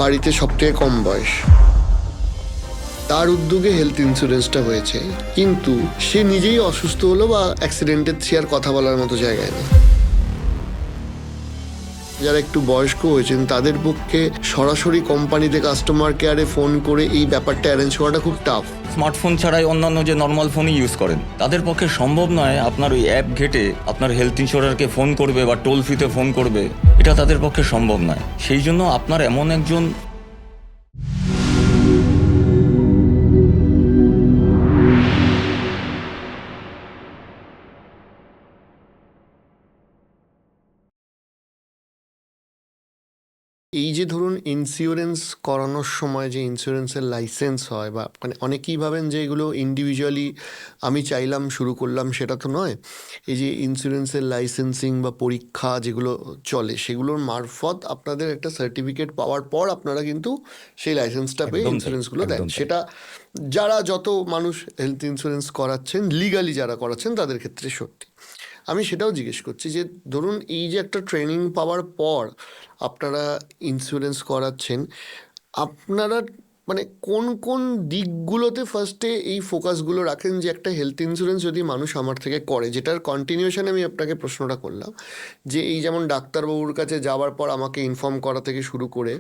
বাড়িতে সবথেকে কম বয়স, তার উদ্যোগে হেলথ ইন্স্যুরেন্সটা হয়েছে, কিন্তু সে নিজেই অসুস্থ হলো বা অ্যাক্সিডেন্টের সে আর কথা বলার মতো জায়গায় নেই। যারা একটু বয়স্ক হয়েছেন তাদের পক্ষে সরাসরি কোম্পানিতে কাস্টমার কেয়ারে ফোন করে এই ব্যাপারটা অ্যারেঞ্জ করাটা খুব টাফ। স্মার্টফোন ছাড়াই অন্যান্য যে নর্মাল ফোনই ইউজ করেন তাদের পক্ষে সম্ভব নয় আপনার ওই অ্যাপ ঘেটে আপনার হেলথ ইন্স্যুরারকে ফোন করবে বা টোল ফ্রিতে ফোন করবে, এটা তাদের পক্ষে সম্ভব নয়। সেই জন্য আপনার এমন একজন এই যে ধরুন ইন্স্যুরেন্স করানোর সময় যে ইন্স্যুরেন্সের লাইসেন্স হয়, বা মানে অনেকেই ভাবেন যে এগুলো ইন্ডিভিজুয়ালি আমি চাইলাম শুরু করলাম, সেটা তো নয়। এই যে ইন্স্যুরেন্সের লাইসেন্সিং বা পরীক্ষা যেগুলো চলে সেগুলোর মারফত আপনাদের একটা সার্টিফিকেট পাওয়ার পর আপনারা কিন্তু সেই লাইসেন্সটা পেয়ে একদম তাই, ইন্স্যুরেন্সগুলো দেন। একদম তাই। সেটা যারা যত মানুষ হেলথ ইন্স্যুরেন্স করাচ্ছেন, লিগালি যারা করাচ্ছেন তাদের ক্ষেত্রে সত্যি। আমি সেটাও জিজ্ঞেস করছি যে ধরুন এই যে একটা ট্রেনিং পাওয়ার পর আপনারা ইন্স্যুরেন্স করাচ্ছেন, আপনারা মানে কোন কোন দিকগুলোতে ফার্স্টে এই ফোকাসগুলো রাখেন যে একটা হেলথ ইন্স্যুরেন্স যদি মানুষ আমার থেকে করে, যেটার কন্টিনিউশনে আমি আপনাকে প্রশ্নটা করলাম যে এই যেমন ডাক্তারবাবুর কাছে যাওয়ার পর আমাকে ইনফর্ম করা থেকে শুরু করে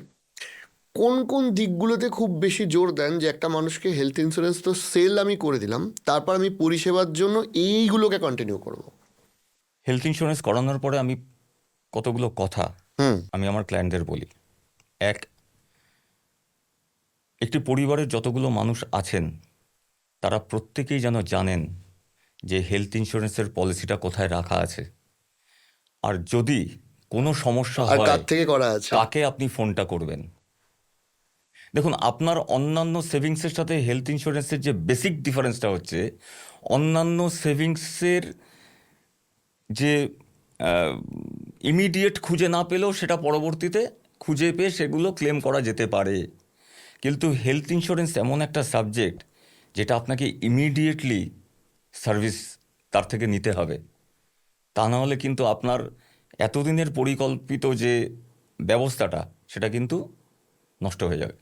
কোন কোন দিকগুলোতে খুব বেশি জোর দেন যে একটা মানুষকে হেলথ ইন্স্যুরেন্স তো সেল আমি করে দিলাম, তারপর আমি পরিষেবার জন্য এইগুলোকে কন্টিনিউ করব। হেলথ ইন্স্যুরেন্স করানোর পরে আমি কতগুলো কথা হুম। আমি আমার ক্লায়েন্টদের বলি। একটি পরিবারের যতগুলো মানুষ আছেন তারা প্রত্যেকেই যেন জানেন যে হেলথ ইন্স্যুরেন্সের পলিসিটা কোথায় রাখা আছে, আর যদি কোনো সমস্যা আর হয় কার থেকে করা আছে। কাকে আপনি ফোনটা করবেন। দেখুন, আপনার অন্যান্য সেভিংসের সাথে হেলথ ইন্স্যুরেন্সের যে বেসিক ডিফারেন্সটা হচ্ছে, অন্যান্য সেভিংসের যে ইমিডিয়েট খুঁজে না পেলেও সেটা পরবর্তীতে খুঁজে পেয়ে সেগুলো ক্লেম করা যেতে পারে, কিন্তু হেলথ ইন্স্যুরেন্স এমন একটা সাবজেক্ট যেটা আপনাকে ইমিডিয়েটলি সার্ভিস তার থেকে নিতে হবে। তা না হলে কিন্তু আপনার এতদিনের পরিকল্পিত যে ব্যবস্থাটা সেটা কিন্তু নষ্ট হয়ে যাবে।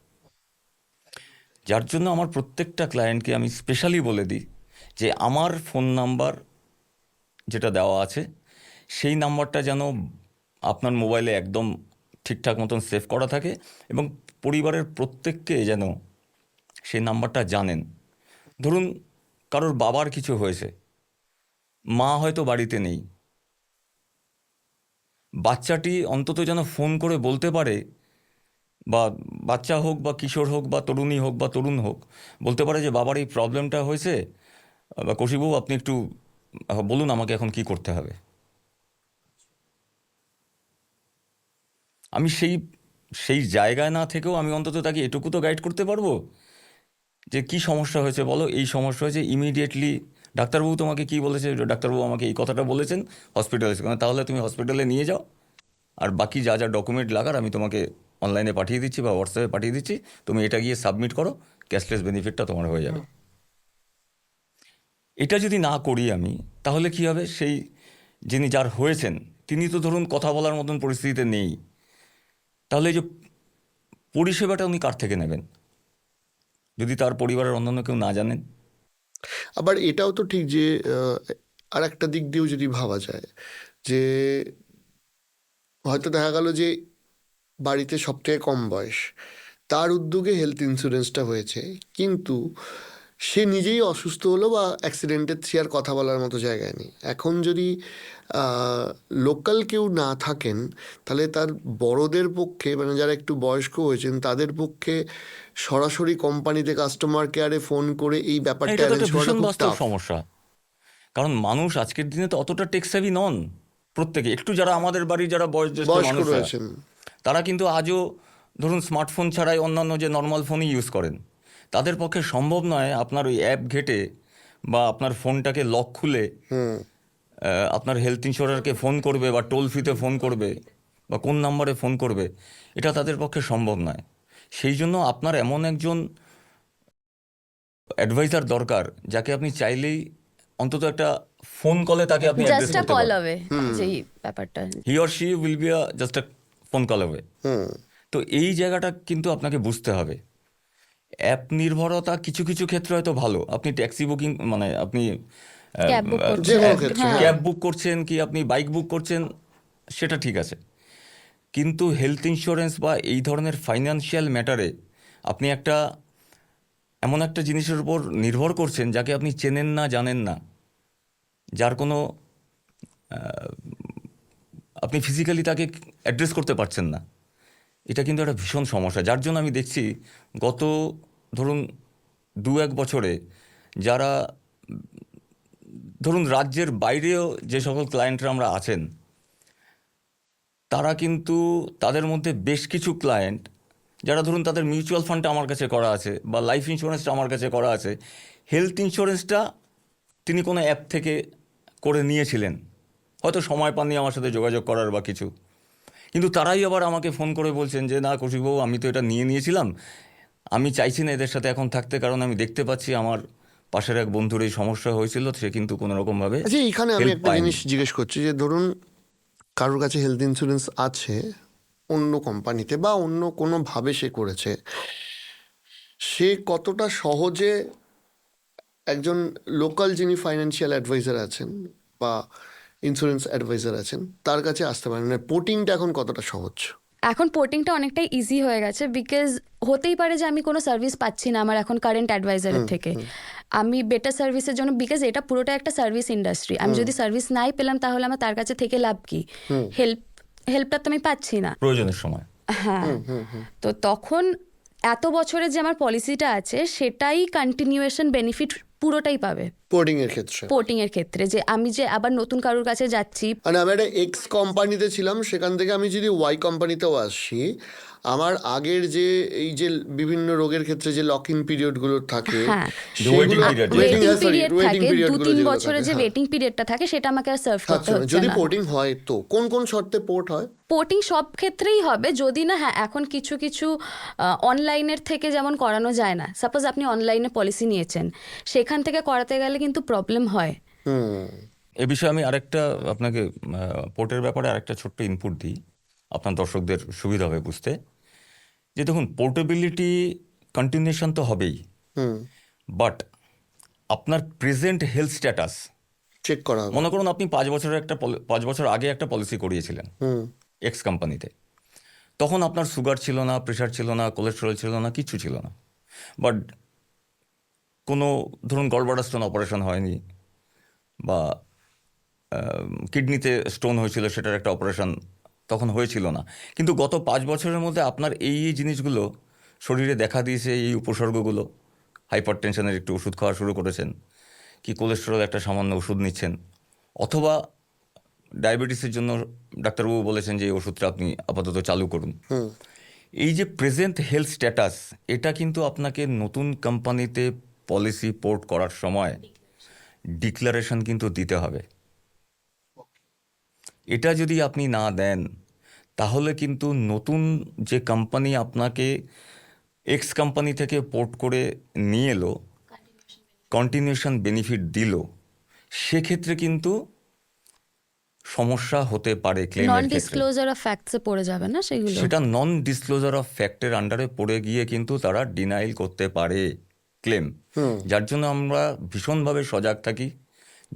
যার জন্য আমার প্রত্যেকটা ক্লায়েন্টকে আমি স্পেশালি বলে দিই যে আমার ফোন নাম্বার যেটা দেওয়া আছে সেই নাম্বারটা যেন আপনার মোবাইলে একদম ঠিকঠাক মতন সেভ করা থাকে, এবং পরিবারের প্রত্যেককে যেন সেই নাম্বারটা জানেন। ধরুন কারোর বাবার কিছু হয়েছে, মা হয়তো বাড়িতে নেই, বাচ্চাটি অন্তত যেন ফোন করে বলতে পারে, বা বাচ্চা হোক বা কিশোর হোক বা তরুণী হোক বা তরুণ হোক, বলতে পারে যে বাবার এই প্রবলেমটা হয়েছে, বা কৌশিকবাবু আপনি একটু বলুন আমাকে এখন কি করতে হবে। আমি সেই সেই জায়গায় না থেকেও আমি অন্তত তাকে এটুকু তো গাইড করতে পারবো যে কি সমস্যা হয়েছে বলো, এই সমস্যা হয়েছে, ইমিডিয়েটলি ডাক্তারবাবু তোমাকে কি বলেছে, ডাক্তারবাবু আমাকে এই কথাটা বলেছেন, হসপিটালে তাহলে তুমি হসপিটালে নিয়ে যাও, আর বাকি যা যা ডকুমেন্ট লাগার আমি তোমাকে অনলাইনে পাঠিয়ে দিচ্ছি বা হোয়াটসঅ্যাপে পাঠিয়ে দিচ্ছি, তুমি এটা গিয়ে সাবমিট করো, ক্যাশলেস বেনিফিটটা তোমার হয়ে যাবে। এটা যদি না করি আমি, তাহলে কি হবে, সেই যিনি যার হয়েছেন তিনি তো ধরুন কথা বলার মতন পরিস্থিতিতে নেই, তাহলে এই যে পরিষেবাটা উনি কার থেকে নেবেন যদি তার পরিবারের অন্যান্য কেউ না জানেন। আবার এটাও তো ঠিক যে আর একটা দিক দিয়েও যদি ভাবা যায় যে হয়তো দেখা গেল যে বাড়িতে সবথেকে কম বয়স, তার উদ্যোগে হেলথ ইন্স্যুরেন্সটা হয়েছে, কিন্তু সে নিজেই অসুস্থ হলো বা অ্যাক্সিডেন্টের সে আর কথা বলার মতো জায়গায় নেই। এখন যদি লোকাল কেউ না থাকেন, তাহলে তার বড়দের পক্ষে মানে যারা একটু বয়স্ক হয়েছেন তাদের পক্ষে সরাসরি কোম্পানিতে কাস্টমার কেয়ারে ফোন করে এই ব্যাপারটা এটা তো অ্যারেঞ্জ একটা করাটা ভীষণ খুব বাস্তব টাফ। সমস্যা, কারণ মানুষ আজকের দিনে তো অতটা টেকসেভি নন। প্রত্যেকে একটু, যারা আমাদের বাড়ির যারা বয়োজ্যেষ্ঠ বয়স্ক মানুষরা, রয়েছেন। তারা কিন্তু আজও ধরুন স্মার্টফোন ছাড়াই অন্যান্য যে নর্মাল ফোনই ইউজ করেন। তাদের পক্ষে সম্ভব নয় আপনার ওই অ্যাপ ঘেটে বা আপনার ফোনটাকে লক খুলে হুম। আপনার হেলথ ইন্স্যুরারকে ফোন করবে বা টোল ফ্রিতে ফোন করবে বা কোন নাম্বারে ফোন করবে, এটা তাদের পক্ষে সম্ভব নয়। সেই জন্য আপনার এমন একজন অ্যাডভাইজার দরকার যাকে আপনি চাইলেই অন্তত একটা ফোন কলে তাকে আপনি অ্যাড্রেস জাস্ট আ করতে কল পারেন। অ্যাওয়ে, যেই ব্যাপারটা। He or she will be just a phone call away. Hmm. তো তো এই জায়গাটা কিন্তু আপনাকে বুঝতে হবে। অ্যাপ নির্ভরতা কিছু কিছু ক্ষেত্রে হয়তো ভালো, আপনি ট্যাক্সি বুকিং মানে আপনি ক্যাব বুক যে করছেন। কোনো ক্ষেত্রে, হ্যাঁ, হ্যাঁ। ক্যাব বুক করছেন কি আপনি বাইক বুক করছেন, সেটা ঠিক আছে। কিন্তু হেলথ ইন্স্যুরেন্স বা এই ধরনের ফাইন্যান্সিয়াল ম্যাটারে আপনি এমন একটা জিনিসের উপর নির্ভর করছেন যাকে আপনি চেনেন না, জানেন না, যার কোনো আপনি ফিজিক্যালি তাকে অ্যাড্রেস করতে পারছেন না। এটা কিন্তু একটা ভীষণ সমস্যা, যার জন্য আমি দেখছি গত ধরুন 2-1 বছরে যারা ধরুন রাজ্যের বাইরেও যে সকল ক্লায়েন্টরা আমরা আছেন, তারা কিন্তু তাদের মধ্যে বেশ কিছু ক্লায়েন্ট যারা ধরুন তাদের মিউচুয়াল ফান্ডটা আমার কাছে করা আছে বা লাইফ ইন্স্যুরেন্সটা আমার কাছে করা আছে, হেলথ ইন্স্যুরেন্সটা তিনি কোনো অ্যাপ থেকে করে নিয়েছিলেন, হয়তো সময় পাননি আমার সাথে যোগাযোগ করার বা কিছু, কিন্তু তারাই আবার আমাকে ফোন করে বলছেন যে না কৌশিকবাবু, আমি তো এটা নিয়েছিলাম, আমি চাইছি না এদের সাথে এখন থাকতে, কারণ আমি দেখতে পাচ্ছি আমার পাশের এক বন্ধুর এই সমস্যা হয়েছিল, সে কিন্তু কোনো রকমভাবে আচ্ছা, এইখানে আমি হেল্প একটা পায়নি। জিনিস জিজ্ঞেস করছি যে ধরুন কারোর কাছে হেলথ ইন্স্যুরেন্স আছে অন্য কোম্পানিতে বা অন্য কোনোভাবে সে করেছে, সে কতটা সহজে একজন লোকাল যিনি ফাইন্যান্সিয়াল অ্যাডভাইজার আছেন বা ইন্স্যুরেন্স অ্যাডভাইজার আছেন তার কাছে আসতে পারেন, মানে পোর্টিংটা এখন কতটা সহজ? এখন পোর্টিংটা অনেকটাই ইজি হয়ে গেছে, বিকজ হতেই পারে যে আমি কোনো সার্ভিস পাচ্ছি না আমার এখন কারেন্ট অ্যাডভাইজারের থেকে, আমি বেটার সার্ভিসের জন্য, বিকজ এটা পুরোটা একটা সার্ভিস ইন্ডাস্ট্রি, আমি যদি সার্ভিস নাই পেলাম তাহলে আমার তার কাছে থেকে লাভ কি? হেল্পটা তো আমি পাচ্ছি না। প্রয়োজনের সময়। হ্যাঁ, তো তখন এত বছরের যে আমার পলিসিটা আছে সেটাই কন্টিনিউয়েশন বেনিফিট পুরোটাই পাবে পোর্টিং এর ক্ষেত্রে। পোর্টিং এর ক্ষেত্রে, যে আমি যে আবার নতুন কারোর কাছে যাচ্ছি। মানে আমি একটা এক্স কোম্পানিতে ছিলাম, সেখান থেকে আমি যদি ওয়াই কোম্পানিতেও আসি, আমার আগের যে এই যে বিভিন্ন রোগের ক্ষেত্রে যে লক ইন পিরিয়ডগুলো থাকে, হ্যাঁ, waiting period, ওয়েটিং হ্যাঁ, sorry, পিরিয়ড waiting থাকে, period গুলো 2-3 যেগুলো বছরের থাকে, যে হ্যাঁ, ওয়েটিং পিরিয়ডটা থাকে সেটা আমাকে আর সার্ভ করতে থাকছে না। হচ্ছে যদি না। পোর্টিং হয় তো কোন কোন শর্তে পোর্ট হয়? পোর্টিং সব ক্ষেত্রেই হবে, যদি না, হ্যাঁ, এখন কিছু কিছু অনলাইনের থেকে যেমন করানো যায় না, সাপোজ আপনি অনলাইনে পলিসি নিয়েছেন, সেখান থেকে করাতে গেলে কিন্তু প্রবলেম হয়। হুম। এ বিষয়ে আমি আরেকটা আপনাকে পোর্টের ব্যাপারে আরেকটা ছোট্ট ইনপুট দিই, আপনার দর্শকদের সুবিধা হবে বুঝতে। যে দেখুন, পোর্টেবিলিটি কন্টিনিউশন তো হবেই, হুম। বাট আপনার প্রেজেন্ট হেলথ স্ট্যাটাস, চেক করা হবে। মনে করুন আপনি 5 বছর আগে একটা পলিসি করিয়েছিলেন হুম। এক্স কোম্পানিতে, তখন আপনার সুগার ছিল না, প্রেশার ছিল না, কোলেস্টেরল ছিল না, কিচ্ছু ছিল না, বাট কোনো ধরুন গলব্লাডার স্টোন অপারেশন হয়নি বা কিডনিতে স্টোন হয়েছিল, সেটার একটা অপারেশন তখন হয়েছিল না, কিন্তু গত 5 বছরের মধ্যে আপনার এই জিনিসগুলো শরীরে দেখা দিয়েছে, এই উপসর্গগুলো, হাইপার টেনশনের একটু ওষুধ খাওয়া শুরু করেছেন, কি কোলেস্টেরল একটা সামান্য ওষুধ নিচ্ছেন, অথবা ডায়াবেটিসের জন্য ডাক্তারবাবু বলেছেন যে এই ওষুধটা আপনি আপাতত চালু করুন। হুম। এই যে প্রেজেন্ট হেলথ স্ট্যাটাস, এটা কিন্তু আপনাকে নতুন কোম্পানিতে পলিসি পোর্ট করার সময় ডিক্লারেশন কিন্তু দিতে হবে। এটা যদি আপনি না দেন, তাহলে কিন্তু নতুন যে কোম্পানি আপনাকে এক্স কোম্পানি থেকে পোর্ট করে নিয়ে এলো, কন্টিনিউশন বেনিফিট দিল, সেক্ষেত্রে কিন্তু সমস্যা হতে পারে নন ক্লেমের ক্ষেত্রে। ডিসক্লোজার অফ ফ্যাক্টসে পড়ে যাবে না সেগুলো? সেটা নন ডিসক্লোজার অফ ফ্যাক্টের আন্ডারে পড়ে গিয়ে কিন্তু তারা ডিনাইল করতে পারে ক্লেম। যার জন্য আমরা ভীষণভাবে সজাগ থাকি।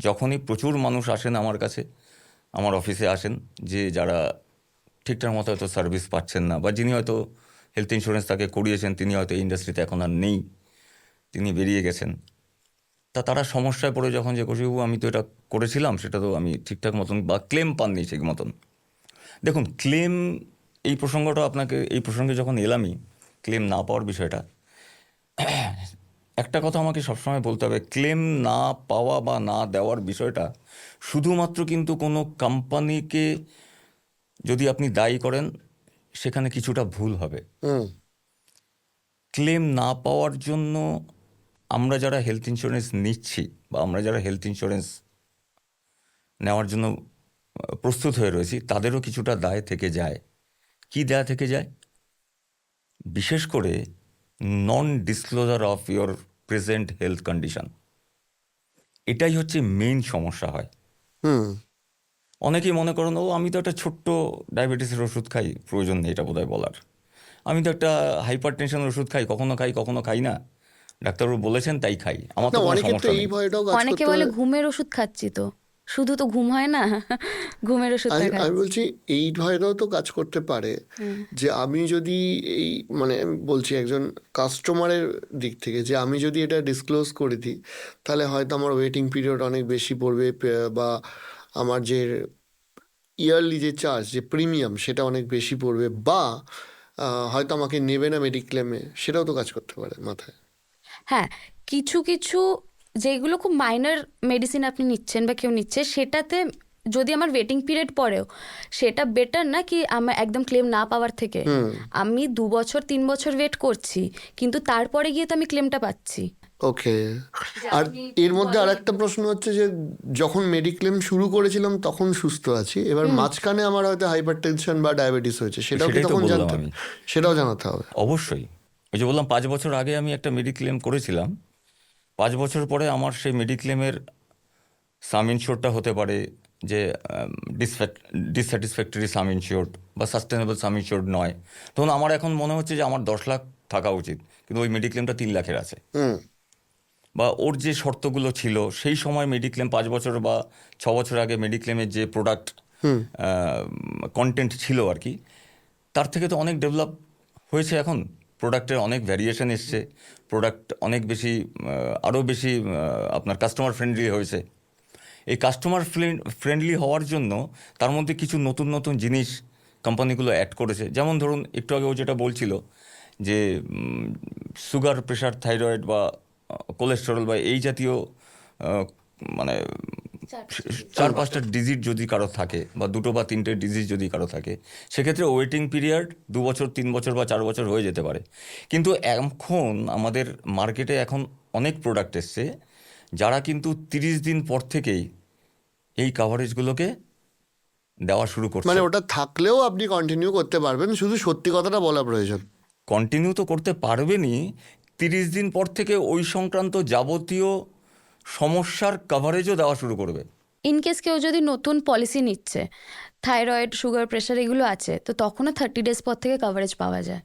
যখনই প্রচুর মানুষ আসেন আমার কাছে, আমার অফিসে আসেন, যে যারা ঠিকঠাক মতো হয়তো সার্ভিস পাচ্ছেন না, বা যিনি হয়তো হেলথ ইন্স্যুরেন্স তাকে করিয়েছেন, তিনি হয়তো ইন্ডাস্ট্রিতে এখন আর নেই, তিনি বেরিয়ে গেছেন, তারা সমস্যায় পড়ে যখন যে কৌশিকবাবু আমি তো এটা করেছিলাম, সেটা তো আমি ঠিকঠাক মতন বা ক্লেম পাননি ঠিক মতন। দেখুন, ক্লেম, এই প্রসঙ্গটা আপনাকে, এই প্রসঙ্গে যখন এলামই, ক্লেম না পাওয়ার বিষয়টা, একটা কথা আমাকে সবসময় বলতে হবে, ক্লেম না পাওয়া বা না দেওয়ার বিষয়টা শুধুমাত্র কিন্তু কোনো কোম্পানিকে যদি আপনি দায়ী করেন, সেখানে কিছুটা ভুল হবে। হুম। ক্লেম না পাওয়ার জন্য আমরা যারা হেলথ ইন্স্যুরেন্স নিচ্ছি বা আমরা যারা হেলথ ইন্স্যুরেন্স নেওয়ার জন্য প্রস্তুত হয়ে রয়েছি, তাদেরও কিছুটা দায় থেকে যায়। কি দায় থেকে যায়? বিশেষ করে non disclosure of your present health condition, এটাই হচ্ছে মেইন সমস্যা হয়। হুম। অনেকেই মনে করেন, ও আমি তো একটা ছোট্ট ডায়াবেটিসের ওষুধ খাই, প্রয়োজন নেই এটা বোধহয় বলার। আমি তো একটা হাইপার টেনশনের ওষুধ খাই, কখনো খাই না, ডাক্তারবাবু বলেছেন তাই খাই, আমার না তো কোনো অনেকের তো সমস্যা এই নেই। ভয়টাও কাজ অনেকে করতে বলে পারে। ঘুমের ওষুধ খাচ্ছি, তো শুধু তো ঘুম হয় না, ঘুমের ওষুধটা আমি খাচ্ছি। বলছি এই ভয়টাও তো কাজ করতে পারে যে আমি যদি এই মানে আমি বলছি একজন কাস্টমারের দিক থেকে, যে আমি যদি এটা ডিসক্লোজ করে দিই তাহলে হয়তো আমার ওয়েটিং পিরিয়ড অনেক বেশি পড়বে, বা আমার যে ইয়ারলি যে চার্জ, যে প্রিমিয়াম, সেটা অনেক বেশি পড়বে, বা হয়তো আমাকে নেবে না মেডিক্লেমে, সেটাও তো কাজ করতে পারে মাথায়। হ্যাঁ, কিছু কিছু যেগুলো খুব মাইনর মেডিসিন আপনি নিচ্ছেন বা কেউ নিচ্ছে, সেটাতে যদি আমার ওয়েটিং পিরিয়ড পড়েও, সেটা বেটার না কি আমার একদম ক্লেম না পাওয়ার থেকে। আমি 2 বছর 3 বছর ওয়েট করছি, কিন্তু তারপরে গিয়ে তো আমি ক্লেমটা পাচ্ছি। ওকে। আর এর মধ্যে আর একটা প্রশ্ন হচ্ছে যে যখন মেডিক্লেম শুরু করেছিলাম তখন সুস্থ আছি, এবার মাঝখানে আমার হয়তো হাইপার টেনশন বা ডায়াবেটিস হয়েছে, সেটাও কি সেটাই তো তখন বললাম জানতে, আমি। সেটাও জানাতে হবে? অবশ্যই, ওই যে বললাম 5 বছর আগে আমি একটা মেডিক্লেম করেছিলাম, 5 বছর পরে আমার সেই মেডিক্লেমের সাম ইনশিওরটা হতে পারে যে ডিসস্যাটিসফ্যাক্টরি সাম ইনশিওর বা সাস্টেনেবল সাম ইনশিওর নয়, তখন আমার এখন মনে হচ্ছে যে আমার 10 লাখ থাকা উচিত, কিন্তু ওই মেডিক্লেমটা 3 লাখের আছে। হুম। বা ওর যে শর্তগুলো ছিল সেই সময় মেডিক্লেম 5 বছর বা 6 বছর আগে মেডিক্লেমের যে প্রোডাক্ট কন্টেন্ট ছিল আর কি, তার থেকে তো অনেক ডেভেলপ হয়েছে এখন, প্রোডাক্টের অনেক ভ্যারিয়েশন এসছে, প্রোডাক্ট অনেক বেশি আরও বেশি আপনার কাস্টমার ফ্রেন্ডলি হয়েছে। এই কাস্টমার ফ্রেন্ডলি হওয়ার জন্য তার মধ্যে কিছু নতুন নতুন জিনিস কোম্পানিগুলো অ্যাড করেছে, যেমন ধরুন একটু আগে ও যেটা বলছিল যে সুগার, প্রেশার, থাইরয়েড বা কোলেস্টেরল বা এই জাতীয় মানে 4-5টা ডিজিজ যদি কারো থাকে বা 2 বা 3টে ডিজিজ যদি কারো থাকে, সেক্ষেত্রে ওয়েটিং পিরিয়ড 2 বছর 3 বছর বা 4 বছর হয়ে যেতে পারে। কিন্তু এখন আমাদের মার্কেটে এখন অনেক প্রোডাক্ট এসছে যারা কিন্তু 30 দিন পর থেকেই এই কাভারেজগুলোকে দেওয়া শুরু করছে। মানে ওটা থাকলেও আপনি কন্টিনিউ করতে পারবেন, শুধু সত্যি কথাটা বলা প্রয়োজন। কন্টিনিউ তো করতে পারবেনই, 30 দিন পর থেকে ওই সংক্রান্ত যাবতীয় সমস্যার কাভারেজও দেওয়া শুরু করবে। ইনকেস কেউ যদি নতুন পলিসি নিচ্ছে, থাইরয়েড, সুগার, প্রেশার এগুলো আছে, তো তখনও 30 ডেজ পর থেকে কভারেজ পাওয়া যায়।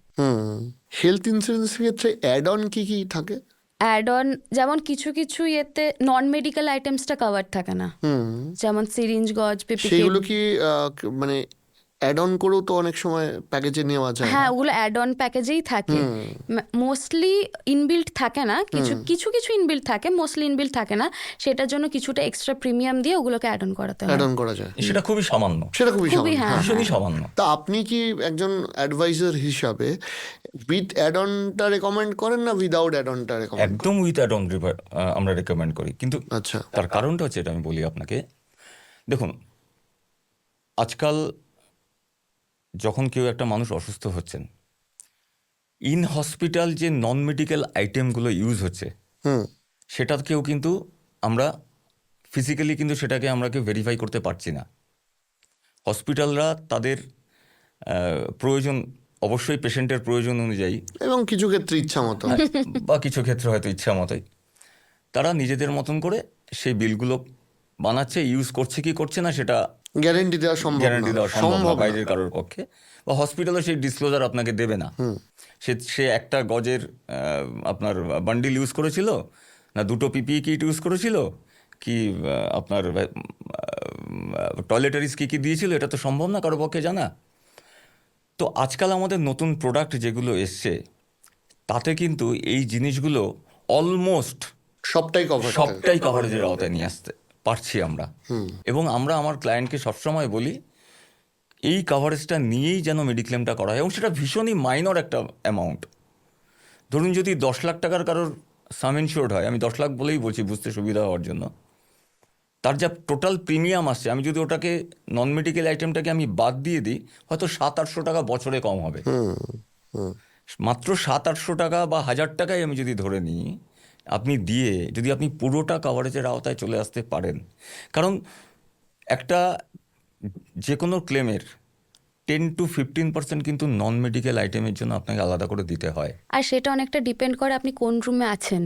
হেলথ ইন্স্যুরেন্সের ক্ষেত্রে অ্যাড অন কি কি থাকে? অ্যাড অন যেমন কিছু কিছু ইয়েতে নন মেডিকেল আইটেমসটা কভার থাকে না, যেমন সিরিঞ্জ, গজ, পিপি সেইগুলো কি মানে অ্যাড অন করেও তো অনেক সময় প্যাকেজে নেওয়া যায়? হ্যাঁ, ওগুলো অ্যাড অন প্যাকেজেই থাকে। মোস্টলি ইনবিল্ট থাকে না, কিছু কিছু কিছু ইনবিল্ট থাকে, মোস্টলি ইনবিল্ট থাকে না। সেটার জন্য কিছুটা এক্সট্রা প্রিমিয়াম দিয়ে ওগুলোকে অ্যাড অন করাতে হয়। অ্যাড অন করা যায়, সেটা খুবই সামান্য, সেটা খুবই খুবই, সামান্য। হ্যাঁ, ভীষণই সামান্য। তা আপনি কি একজন অ্যাডভাইজার হিসাবে উইথ অ্যাড অনটা রেকমেন্ড করেন না উইদাউট অ্যাড অনটা রেকমেন্ড? একদম উইথ অ্যাড অন আমরা রেকমেন্ড করি, কিন্তু আচ্ছা। তার কারণটা হচ্ছে এটা আমি বলি আপনাকে। দেখুন, আজকাল যখন কেউ একটা মানুষ অসুস্থ হচ্ছেন, ইন হসপিটাল যে নন মেডিকেল আইটেমগুলো ইউজ হচ্ছে সেটাকেও কিন্তু আমরা ফিজিক্যালি কিন্তু সেটাকে আমরা কেউ ভেরিফাই করতে পারছি না। হসপিটালরা তাদের প্রয়োজন, অবশ্যই পেশেন্টের প্রয়োজন অনুযায়ী এবং কিছু ক্ষেত্রে ইচ্ছা মতো, বা কিছু ক্ষেত্রে হয়তো ইচ্ছা মতোই তারা নিজেদের মতন করে সেই বিলগুলো বানাচ্ছে, ইউজ করছে কি করছে না সেটা গ্যারেন্টি দেওয়া সম্ভব গ্যারান্টি না, দেওয়া সম্ভব না সম্ভব না। বাইরের কারোর পক্ষে, বা হসপিটালও সেই ডিসক্লোজার আপনাকে দেবে না। সে একটা গজের আপনার বান্ডিল ইউজ করেছিল, না 2টো পিপিই কিট ইউজ করেছিল, কি আপনার টয়লেটারিজ কী কী দিয়েছিল, এটা তো সম্ভব না কারোর পক্ষে জানা। তো আজকাল আমাদের নতুন প্রোডাক্ট যেগুলো এসছে তাতে কিন্তু এই জিনিসগুলো অলমোস্ট সবটাই কভারেজের আওতায় নিয়ে আসতে পারছি আমরা। এবং আমরা আমার ক্লায়েন্টকে সবসময় বলি এই কভারেজটা নিয়েই যেন মেডিক্লেমটা করা হয়, এবং সেটা ভীষণই মাইনর একটা অ্যামাউন্ট। ধরুন যদি 10 লাখ টাকার কারোর সাম ইনশিওর্ড হয়, আমি 10 লাখ বলেই বলছি বুঝতে সুবিধা হওয়ার জন্য, তার যা টোটাল প্রিমিয়াম আসছে, আমি যদি ওটাকে নন মেডিকেল আইটেমটাকে আমি বাদ দিয়ে দিই, হয়তো 700-800 টাকা বছরে কম হবে। মাত্র 700-800 টাকা বা 1000 টাকায় আমি যদি ধরে নিই, আপনি দিয়ে যদি আপনি পুরোটা কভারেজের আওতায় চলে আসতে পারেন, কারণ একটা যে কোনো ক্লেমের 10-15% কিন্তু নন মেডিকেল আইটেমের জন্য আপনাকে আলাদা করে দিতে হয়। আর সেটা অনেকটা ডিপেন্ড করে আপনি কোন রুমে আছেন।